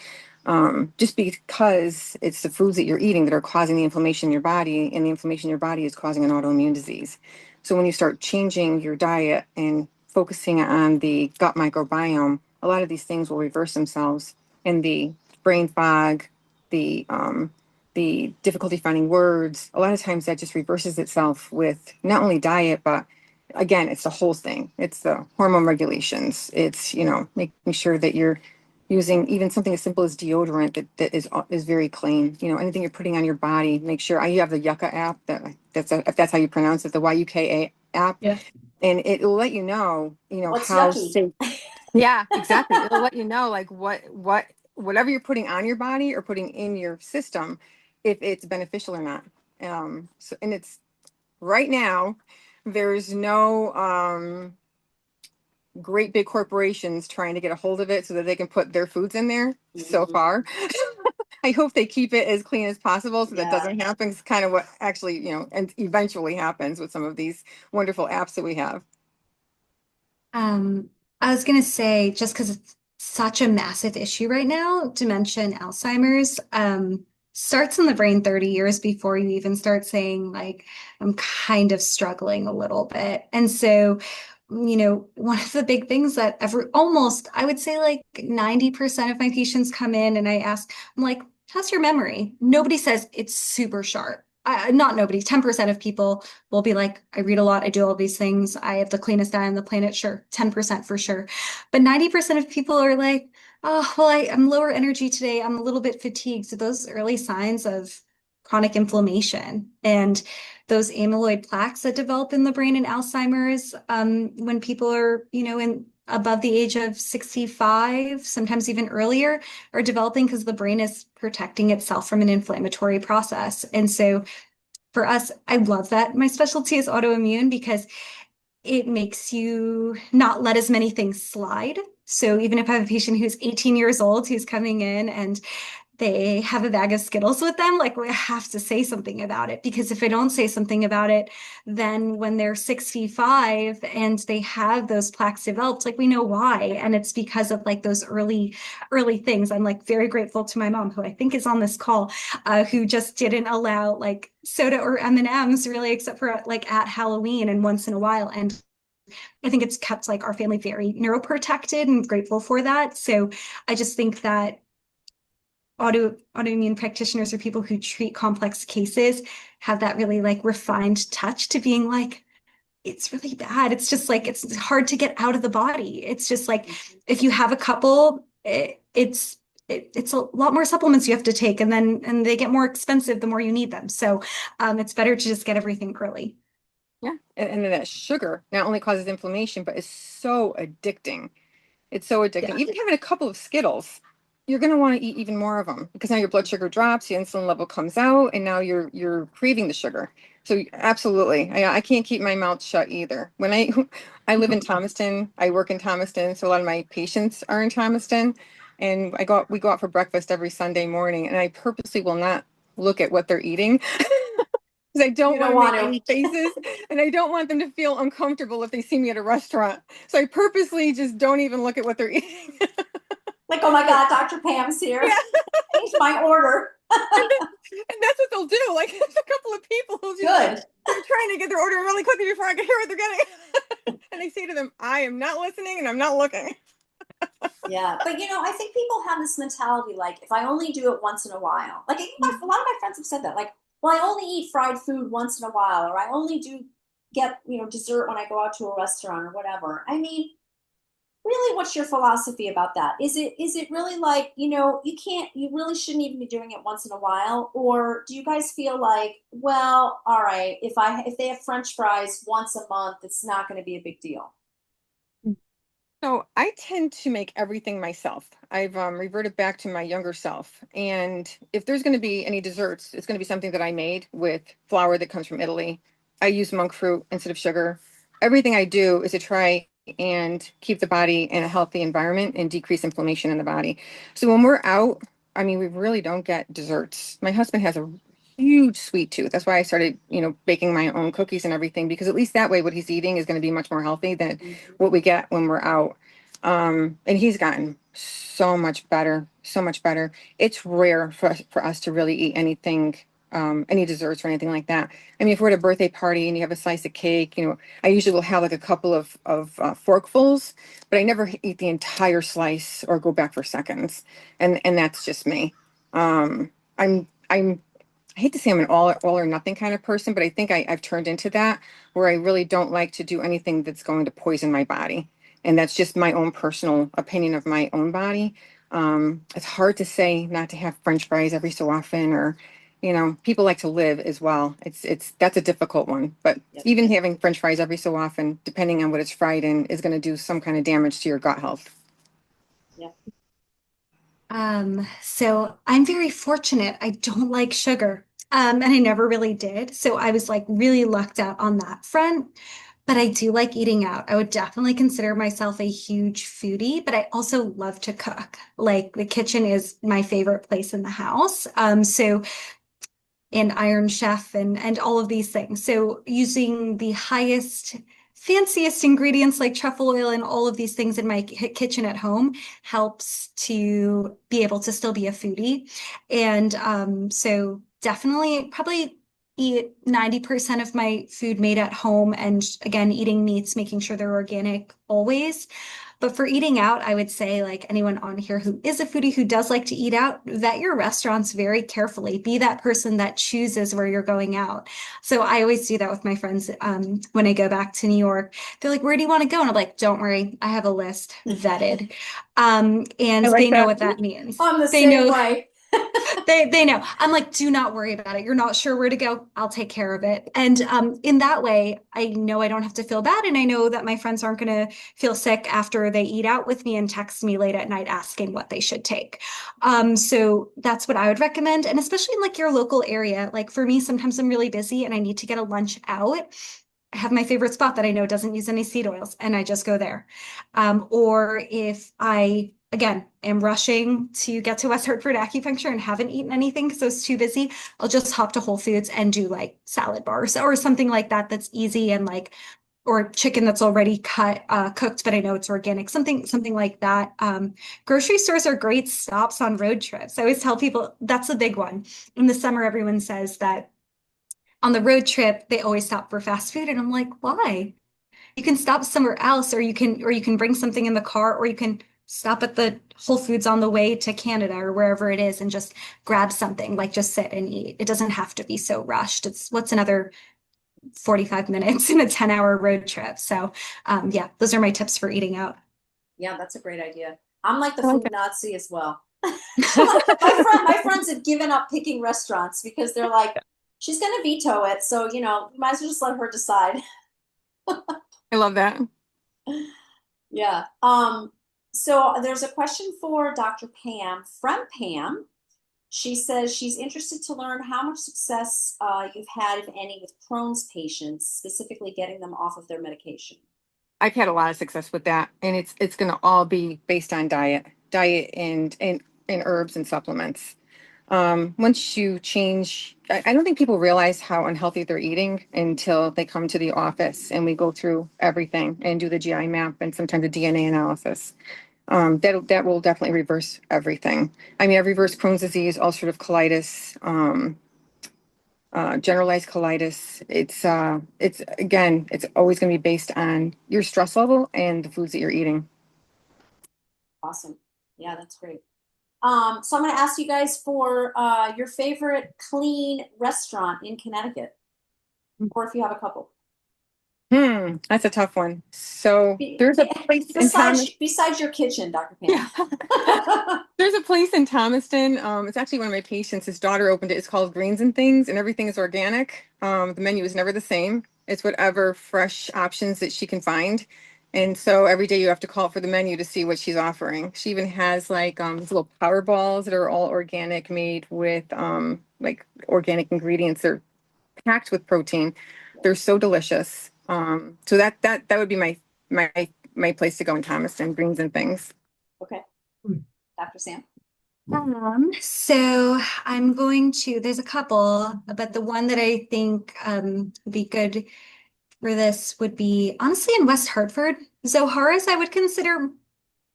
just because it's the foods that you're eating that are causing the inflammation in your body, and the inflammation in your body is causing an autoimmune disease. So when you start changing your diet and focusing on the gut microbiome, a lot of these things will reverse themselves, and the brain fog, the the difficulty finding words, a lot of times that just reverses itself with not only diet, but again, it's the whole thing. It's the hormone regulations. It's, making sure that you're using even something as simple as deodorant that is very clean. Anything you're putting on your body, make sure. I have the Yucca app, if that's how you pronounce it, the YUKA app, Yeah. and it'll let you know, What's how yucky? safe. Yeah, exactly. It'll let you know, like, whatever you're putting on your body or putting in your system, if it's beneficial or not. So, and it's right now, there's no great big corporations trying to get a hold of it so that they can put their foods in there so far. I hope they keep it as clean as possible so that Yeah. doesn't happen. It's kind of what actually, and eventually happens with some of these wonderful apps that we have. I was gonna say, just because it's such a massive issue right now, dementia and Alzheimer's, starts in the brain 30 years before you even start saying, like, I'm kind of struggling a little bit. And so, one of the big things that almost, I would say like 90% of my patients come in and I ask, I'm like, how's your memory? Nobody says it's super sharp. Not nobody, 10% of people will be like, I read a lot, I do all these things, I have the cleanest eye on the planet, sure, 10% for sure. But 90% of people are like, oh, well, I'm lower energy today, I'm a little bit fatigued. So those early signs of chronic inflammation and those amyloid plaques that develop in the brain in Alzheimer's, when people are, in above the age of 65, sometimes even earlier, are developing because the brain is protecting itself from an inflammatory process. And so for us, I love that my specialty is autoimmune because it makes you not let as many things slide. So even if I have a patient who's 18 years old who's coming in and they have a bag of Skittles with them, like we have to say something about it, because if I don't say something about it, then when they're 65 and they have those plaques developed, like we know why. And it's because of like those early things. I'm like very grateful to my mom, who I think is on this call, who just didn't allow like soda or M&Ms really, except for like at Halloween and once in a while. And I think it's kept like our family very neuroprotected and grateful for that. So I just think that autoimmune practitioners or people who treat complex cases have that really like refined touch to being like, it's really bad. It's just like, it's hard to get out of the body. It's just like, if you have a couple, it's a lot more supplements you have to take, and they get more expensive the more you need them. So it's better to just get everything early. Yeah. And then that sugar not only causes inflammation, but it's so addicting. It's so addicting. Yeah. Even having a couple of Skittles, you're going to want to eat even more of them because now your blood sugar drops, your insulin level comes out, and now you're craving the sugar. So absolutely, I can't keep my mouth shut either. When I live in Thomaston, I work in Thomaston, so a lot of my patients are in Thomaston. and we go out for breakfast every Sunday morning, and I purposely will not look at what they're eating. Because I don't want to make any faces, and I don't want them to feel uncomfortable if they see me at a restaurant. So I purposely just don't even look at what they're eating. Like, oh my God, Dr. Pam's here. Yeah. Change my order. And that's what they'll do. Like, there's a couple of people who just they're trying to get their order really quickly before I can hear what they're getting. And I say to them, I am not listening and I'm not looking. Yeah, but I think people have this mentality like, if I only do it once in a while, like a lot of my friends have said that, like, well, I only eat fried food once in a while, or I only do get, dessert when I go out to a restaurant or whatever. I mean, really, what's your philosophy about that? Is it really like, you really shouldn't even be doing it once in a while? Or do you guys feel like, well, all right, if they have French fries once a month, it's not going to be a big deal? So I tend to make everything myself. I've reverted back to my younger self. And if there's going to be any desserts, it's going to be something that I made with flour that comes from Italy. I use monk fruit instead of sugar. Everything I do is to try and keep the body in a healthy environment and decrease inflammation in the body. So when we're out, I mean, we really don't get desserts. My husband has a huge sweet tooth. That's why I started, baking my own cookies and everything, because at least that way what he's eating is going to be much more healthy than what we get when we're out. And he's gotten so much better, so much better. It's rare for us to really eat anything, any desserts or anything like that. I mean, if we're at a birthday party and you have a slice of cake, I usually will have like a couple of forkfuls, but I never eat the entire slice or go back for seconds. And that's just me. I'm I hate to say I'm an all or nothing kind of person, but I think I've turned into that, where I really don't like to do anything that's going to poison my body. And that's just my own personal opinion of my own body. It's hard to say not to have French fries every so often, or, people like to live as well. That's a difficult one. But even having French fries every so often, depending on what it's fried in, is going to do some kind of damage to your gut health. Yeah. So I'm very fortunate. I don't like sugar. And I never really did. So I was like really lucked out on that front. But I do like eating out. I would definitely consider myself a huge foodie, but I also love to cook. Like the kitchen is my favorite place in the house. So and Iron Chef and all of these things. So using the highest, fanciest ingredients like truffle oil and all of these things in my kitchen at home helps to be able to still be a foodie. And so definitely probably eat 90% of my food made at home. And again, eating meats, making sure they're organic always. But for eating out, I would say, like anyone on here who is a foodie who does like to eat out, vet your restaurants very carefully. Be that person that chooses where you're going out. So I always do that with my friends when I go back to New York. They're like, "Where do you want to go?" And I'm like, "Don't worry, I have a list vetted." And they know what that means. I'm the same way. They know. I'm like, do not worry about it. You're not sure where to go. I'll take care of it. And in that way, I know I don't have to feel bad. And I know that my friends aren't going to feel sick after they eat out with me and text me late at night asking what they should take. So that's what I would recommend. And especially in like your local area. Like for me, sometimes I'm really busy and I need to get a lunch out. I have my favorite spot that I know doesn't use any seed oils, and I just go there. Or if I, again, am rushing to get to West Hartford acupuncture and haven't eaten anything because I was too busy, I'll just hop to Whole Foods and do like salad bars or something like that that's easy and like, or chicken that's already cooked, but I know it's organic, something like that. Grocery stores are great stops on road trips. I always tell people that's a big one. In the summer, everyone says that on the road trip, they always stop for fast food. And I'm like, why? You can stop somewhere else, or you can bring something in the car, or you can stop at the Whole Foods on the way to Canada or wherever it is and just grab something, like just sit and eat. It doesn't have to be so rushed. It's what's another 45 minutes in a 10-hour road trip. So yeah, those are my tips for eating out. Yeah, that's a great idea. I'm like the food Nazi as well. My friends have given up picking restaurants because they're like, she's going to veto it. So, you might as well just let her decide. I love that. Yeah. So there's a question for Dr. Pam from Pam. She says she's interested to learn how much success you've had, if any, with Crohn's patients, specifically getting them off of their medication. I've had a lot of success with that, and it's going to all be based on diet. diet and herbs and supplements. Once you change, I don't think people realize how unhealthy they're eating until they come to the office and we go through everything and do the GI map and sometimes a DNA analysis. That will definitely reverse everything. I mean, I've reversed Crohn's disease, ulcerative colitis, generalized colitis. It's again, it's always going to be based on your stress level and the foods that you're eating. Awesome. Yeah, that's great. So I'm going to ask you guys for your favorite clean restaurant in Connecticut, or if you have a couple. That's a tough one. So there's a place in besides your kitchen, Dr. Pam. There's a place in Thomaston. It's actually one of my patients. His daughter opened it. It's called Greens and Things, and everything is organic. The menu is never the same. It's whatever fresh options that she can find. And so every day you have to call for the menu to see what she's offering. She even has like these little power balls that are all organic, made with like organic ingredients. They're packed with protein. They're so delicious. So that would be my place to go in Thomaston, Greens and Things. Okay. Dr. Sam? So I'm going to, there's a couple, but the one that I think would be good for this would be honestly in West Hartford. Zohara's I would consider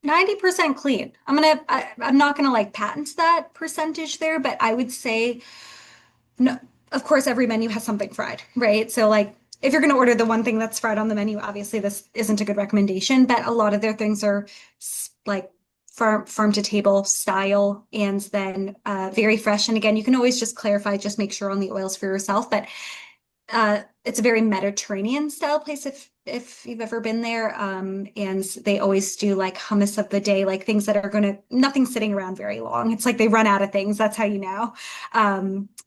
90% clean. I'm not gonna like patent that percentage there, but I would say no, of course every menu has something fried, right? So like if you're gonna order the one thing that's fried on the menu, obviously this isn't a good recommendation, but a lot of their things are like farm to table style and then very fresh. And again, you can always just clarify, just make sure on the oils for yourself, but it's a very Mediterranean style place if you've ever been there. And they always do like hummus of the day, like things that are nothing sitting around very long. It's like they run out of things. That's how you know.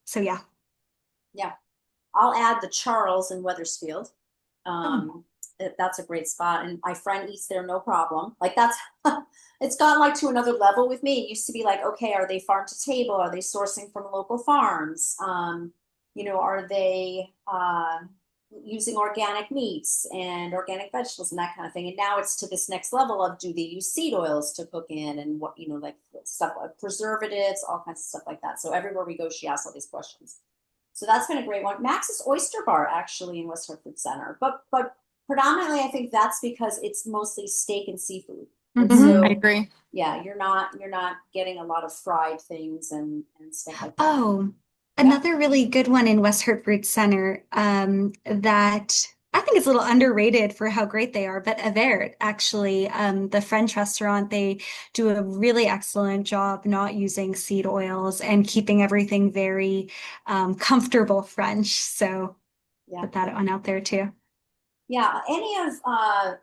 So yeah. Yeah. I'll add the Charles in Wethersfield. That's a great spot. And my friend eats there, no problem. Like that's, it's gone like to another level with me. It used to be like, okay, are they farm to table? Are they sourcing from local farms? Are they using organic meats and organic vegetables and that kind of thing? And now it's to this next level of, do they use seed oils to cook in and what, like stuff like preservatives, all kinds of stuff like that. So everywhere we go, she asks all these questions. So that's been a great one. Max's Oyster Bar actually in West Hartford Center, but predominantly I think that's because it's mostly steak and seafood. And so, I agree. Yeah, you're not getting a lot of fried things and stuff like that. Oh, another really good one in West Hartford Center that I think is a little underrated for how great they are, but Avert, actually, the French restaurant, they do a really excellent job not using seed oils and keeping everything very comfortable French. So put that one out there too. Yeah, any of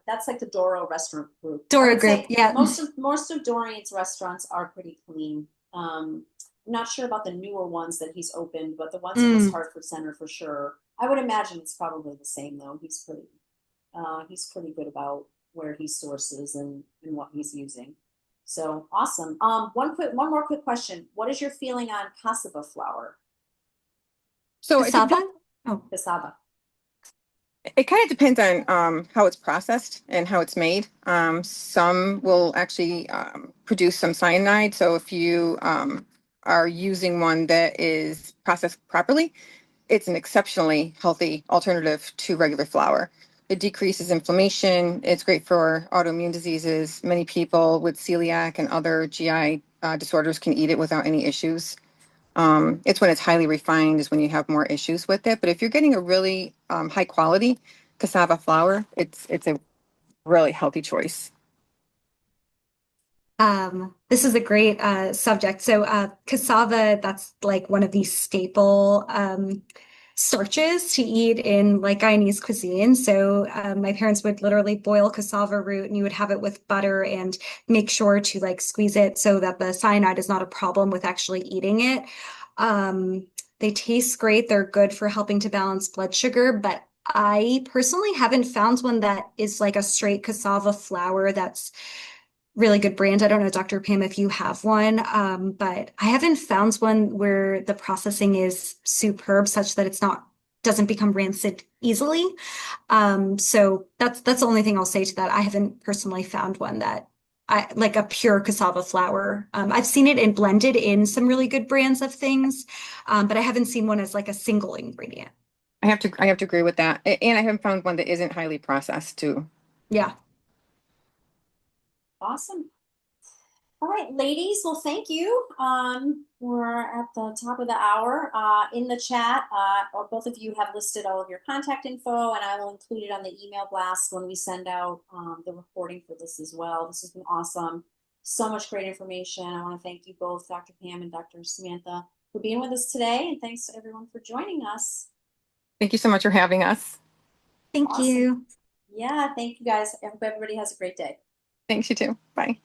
that's like the Doro restaurant group. Doro group, yeah. Most of Dorian's restaurants are pretty clean. I'm not sure about the newer ones that he's opened, but the ones in West Hartford Center for sure. I would imagine it's probably the same though. He's pretty good about where he sources and what he's using. So awesome. One more quick question. What is your feeling on cassava flour? So cassava? Cassava. It kind of depends on how it's processed and how it's made. Some will actually produce some cyanide. So if you are using one that is processed properly, it's an exceptionally healthy alternative to regular flour. It decreases inflammation. It's great for autoimmune diseases. Many people with celiac and other GI disorders can eat it without any issues. It's when it's highly refined is when you have more issues with it. But if you're getting a really high quality cassava flour, it's a really healthy choice. This is a great subject. So cassava, that's like one of these staple starches to eat in like Guyanese cuisine. So my parents would literally boil cassava root and you would have it with butter and make sure to like squeeze it so that the cyanide is not a problem with actually eating it. They taste great. They're good for helping to balance blood sugar, but I personally haven't found one that is like a straight cassava flour that's really good brand. I don't know, Dr. Pam, if you have one, but I haven't found one where the processing is superb such that doesn't become rancid easily. So that's the only thing I'll say to that. I haven't personally found one that like a pure cassava flour. I've seen it in blended in some really good brands of things, but I haven't seen one as like a single ingredient. I have to agree with that. And I haven't found one that isn't highly processed too. Yeah. Awesome. All right, ladies. Well, thank you. We're at the top of the hour. In the chat, both of you have listed all of your contact info, and I will include it on the email blast when we send out the recording for this as well. This has been awesome. So much great information. I want to thank you both, Dr. Pam and Dr. Samantha, for being with us today, and thanks to everyone for joining us. Thank you so much for having us. Thank Awesome. you. Yeah, thank you guys. I hope everybody has a great day. Thanks, you too. Bye.